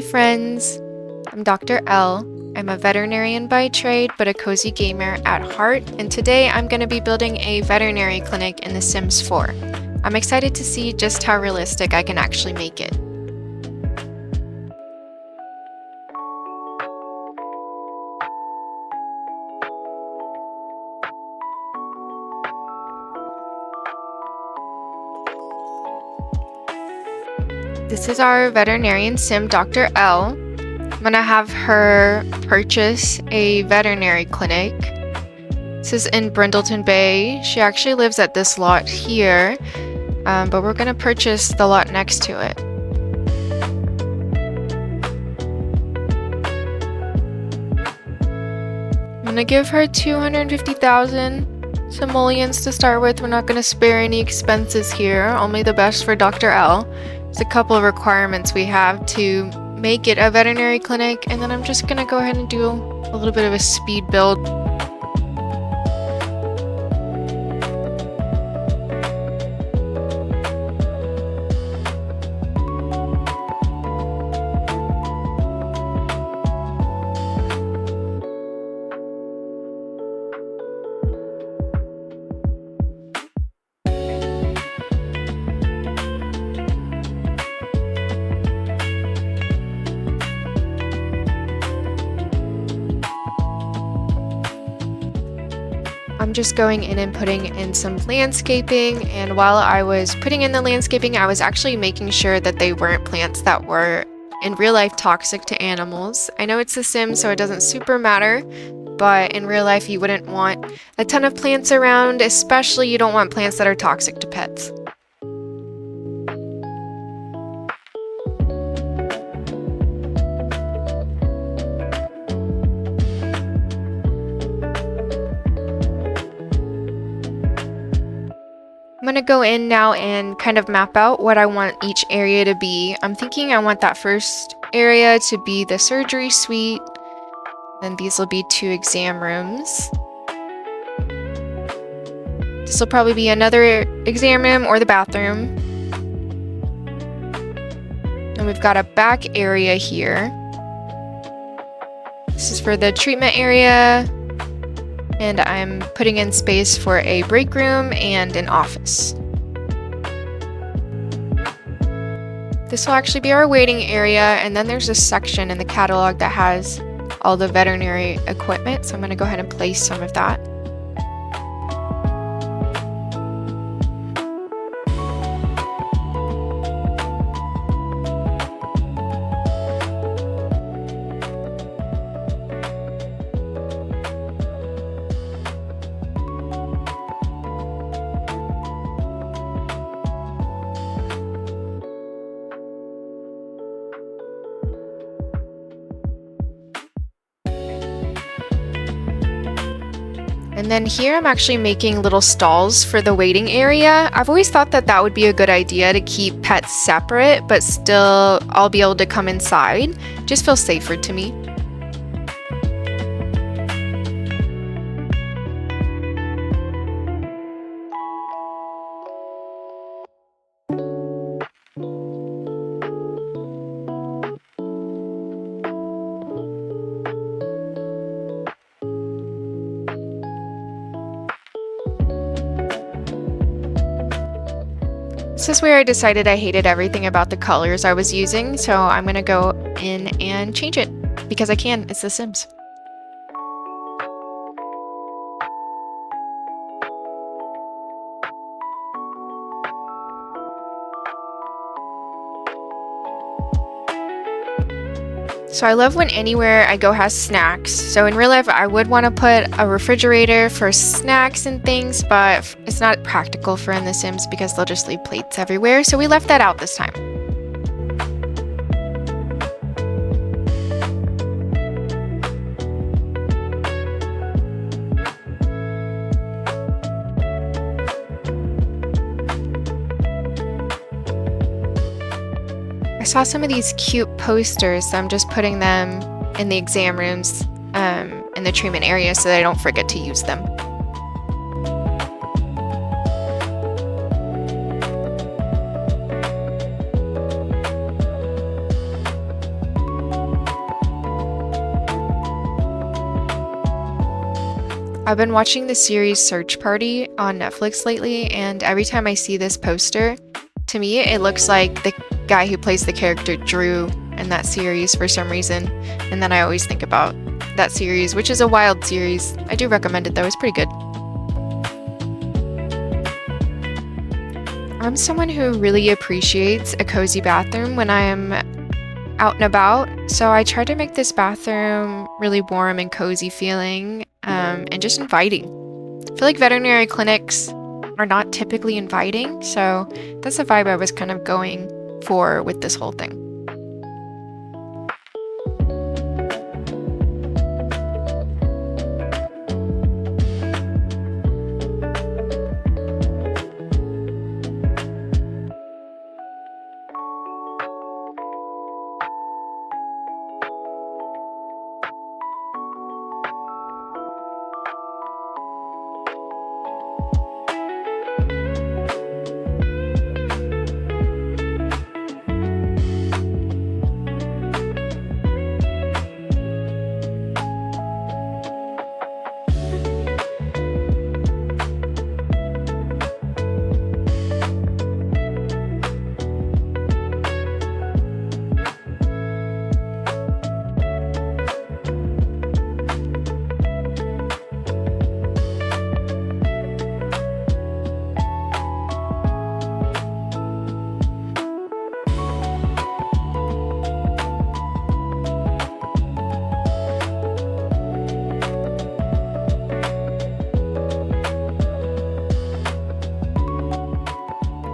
Hi friends, I'm Dr. L. I'm a veterinarian by trade, but a cozy gamer at heart, and today I'm going to be building a veterinary clinic in The Sims 4. I'm excited to see just how realistic I can actually make it. This is our veterinarian sim, Dr. L. I'm gonna have her purchase a veterinary clinic. This is in Brindleton Bay. She actually lives at this lot here, but we're gonna purchase the lot next to it. I'm gonna give her 250,000 simoleons to start with. We're not gonna spare any expenses here, only the best for Dr. L. There's a couple of requirements we have to make it a veterinary clinic, and then I'm just gonna go ahead and do a little bit of a speed build. I'm just going in and putting in some landscaping, and while I was putting in the landscaping, I was actually making sure that they weren't plants that were in real life toxic to animals. I know it's a sim, so it doesn't super matter, but in real life you wouldn't want a ton of plants around, especially you don't want plants that are toxic to pets. I'm gonna go in now and kind of map out what I want each area to be. I'm thinking I want that first area to be the surgery suite. Then these will be 2 exam rooms. This will probably be another exam room or the bathroom. And we've got a back area here. This is for the treatment area. And I'm putting in space for a break room and an office. This will actually be our waiting area, and then there's a section in the catalog that has all the veterinary equipment, so I'm going to go ahead and place some of that. And then here I'm actually making little stalls for the waiting area. I've always thought that that would be a good idea to keep pets separate, but still I'll be able to come inside. Just feels safer to me. This is where I decided I hated everything about the colors I was using, so I'm gonna go in and change it, because I can, it's The Sims. So I love when anywhere I go has snacks. So in real life, I would want to put a refrigerator for snacks and things, but it's not practical for in The Sims because they'll just leave plates everywhere. So we left that out this time. I saw some of these cute posters, so I'm just putting them in the exam rooms in the treatment area so that I don't forget to use them. I've been watching the series Search Party on Netflix lately, and every time I see this poster, to me it looks like the guy who plays the character Drew in that series for some reason. And then I always think about that series, which is a wild series. I do recommend it though, it's pretty good. I'm someone who really appreciates a cozy bathroom when I am out and about, so I try to make this bathroom really warm and cozy feeling, and just inviting. I feel like veterinary clinics are not typically inviting, so that's the vibe I was kind of going for with this whole thing.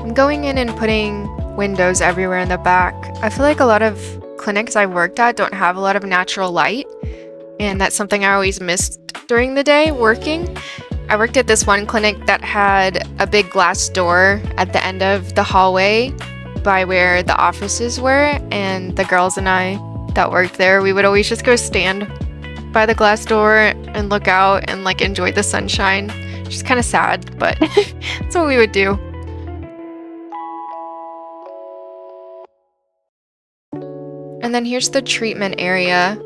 I'm going in and putting windows everywhere in the back. I feel like a lot of clinics I've worked at don't have a lot of natural light, and that's something I always missed during the day working. I worked at this one clinic that had a big glass door at the end of the hallway by where the offices were, and the girls and I that worked there, we would always just go stand by the glass door and look out and like enjoy the sunshine. Which is kind of sad, but that's what we would do. And then here's the treatment area.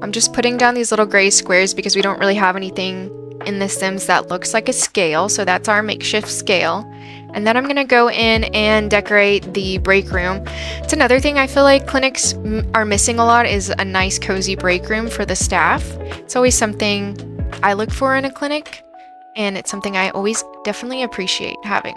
I'm just putting down these little gray squares because we don't really have anything in the Sims that looks like a scale, so that's our makeshift scale. And then I'm gonna go in and decorate the break room. It's another thing I feel like clinics are missing a lot, is a nice cozy break room for the staff. It's always something I look for in a clinic, and it's something I always definitely appreciate having.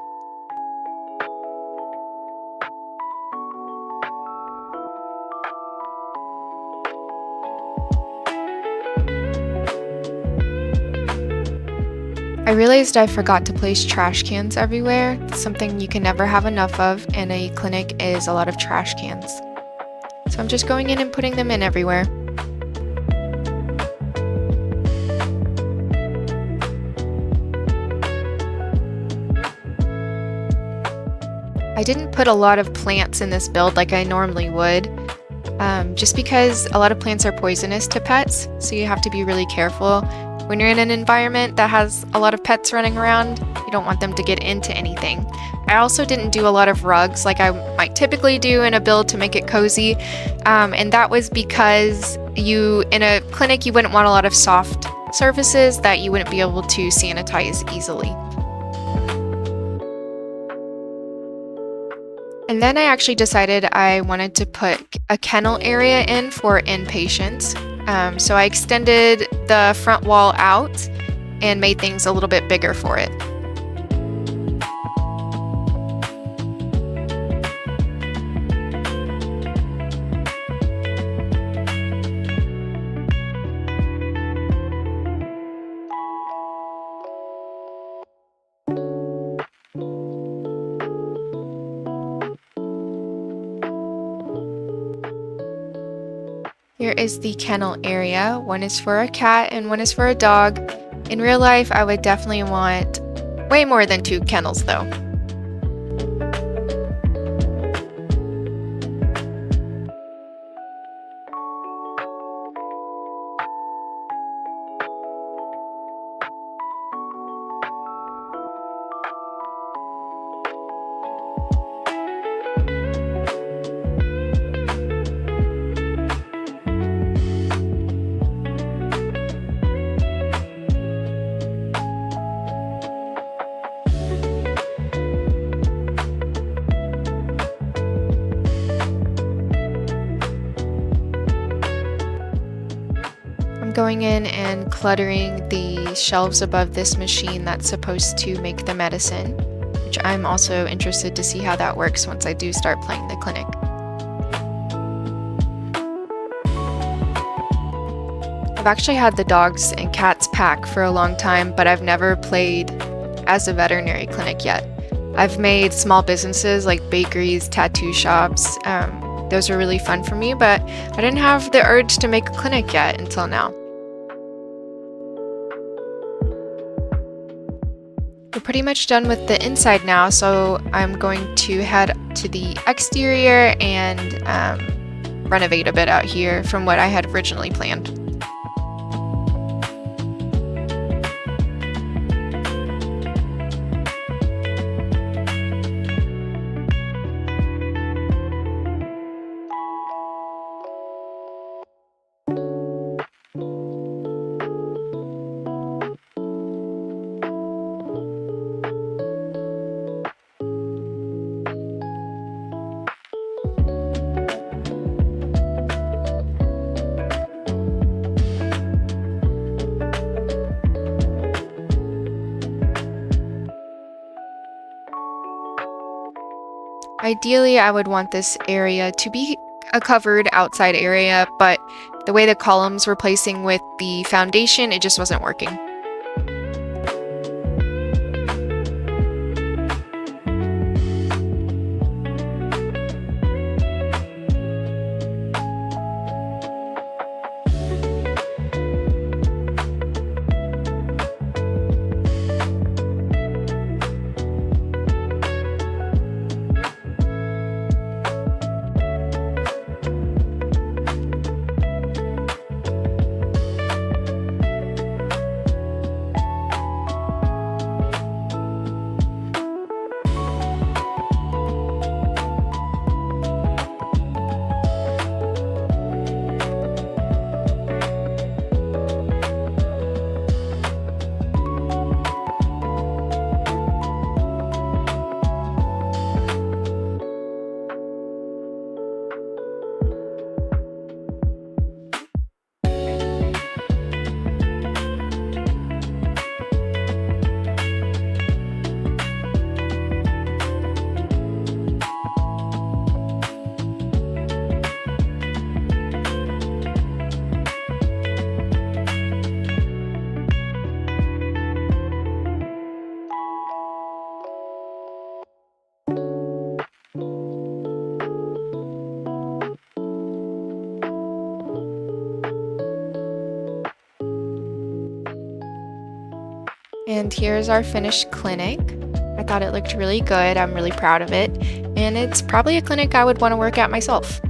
I realized I forgot to place trash cans everywhere. It's something you can never have enough of, and a clinic is a lot of trash cans. So I'm just going in and putting them in everywhere. I didn't put a lot of plants in this build like I normally would, just because a lot of plants are poisonous to pets, so you have to be really careful. When you're in an environment that has a lot of pets running around, you don't want them to get into anything. I also didn't do a lot of rugs like I might typically do in a build to make it cozy, and that was because in a clinic, you wouldn't want a lot of soft surfaces that you wouldn't be able to sanitize easily. And then I actually decided I wanted to put a kennel area in for inpatients. So I extended the front wall out and made things a little bit bigger for it. Here is the kennel area. One is for a cat and one is for a dog. In real life, I would definitely want way more than 2 kennels though. going in and cluttering the shelves above this machine that's supposed to make the medicine, which I'm also interested to see how that works once I do start playing the clinic. I've actually had the dogs and cats pack for a long time, but I've never played as a veterinary clinic yet. I've made small businesses like bakeries, tattoo shops. Those are really fun for me, but I didn't have the urge to make a clinic yet until now. We're pretty much done with the inside now, so I'm going to head to the exterior and renovate a bit out here from what I had originally planned. Ideally, I would want this area to be a covered outside area, but the way the columns were placing with the foundation, it just wasn't working. And here's our finished clinic. I thought it looked really good. I'm really proud of it. And it's probably a clinic I would want to work at myself.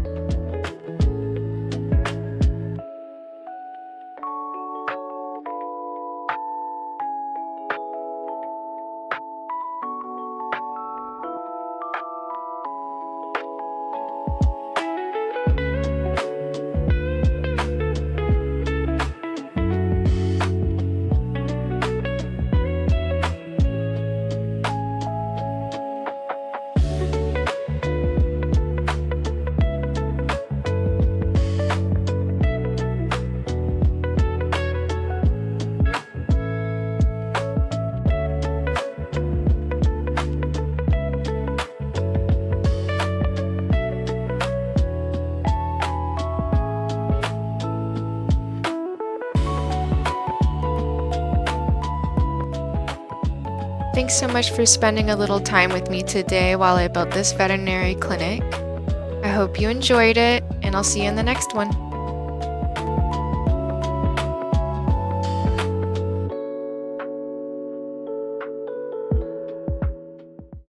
Thanks so much for spending a little time with me today while I built this veterinary clinic. I hope you enjoyed it, and I'll see you in the next one.